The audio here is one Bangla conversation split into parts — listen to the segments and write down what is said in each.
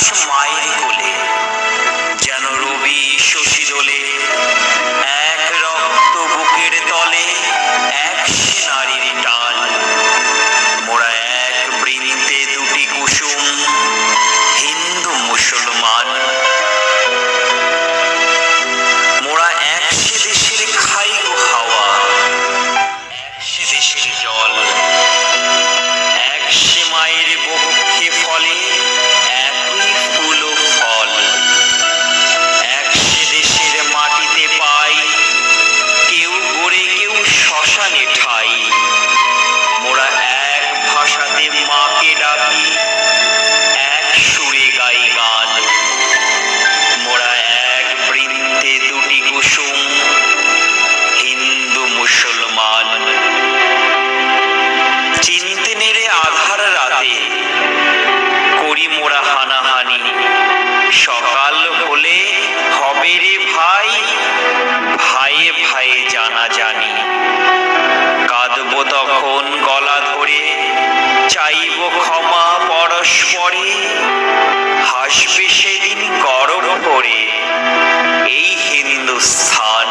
আকাশ মায়ের কোলে, যেন রবি শশী দোলে। এক রক্ত বুকের তলে, এক সে নারীর টান। মোরা এক বৃন্তে দুটি কুসুম, হিন্দু মুসলমান। মোরা এক সে দেশের খাই গো হাওয়া, এক সে দেশের জল। এক সে মায়ের বক্ষে ফলে একই ফুল ও ফল। এক সে দেশের মাটিতে পাই, কেউ গড়ে কেউ শ্মশানে ঠাই। মোরা এক ভাষাতে মাকে ডাকি, এক সুরে গাই গান। মোরা এক বৃন্তে দুটি কুসুম, হিন্দু মুসলমান। চিনতে নেড়ে আধার রাতে করি মোরা হানাহানি। সকাল হলে হবে রে ভাই, ভাইয়ে ভাইয়ে জানা জানি। কাঁদব তখন গলা ধরে, চাইব ক্ষমা পরস্পরে। হাসবে সেদিন গরব করে এই হিন্দুস্থান।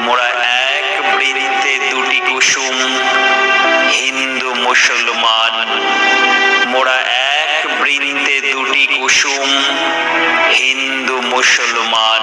মোরা এক বৃন্তে দুটি কুসুম, হিন্দু মুসলমান। মোরা এক বৃন্তে দুটি কুসুম, হিন্দু মুসলমান।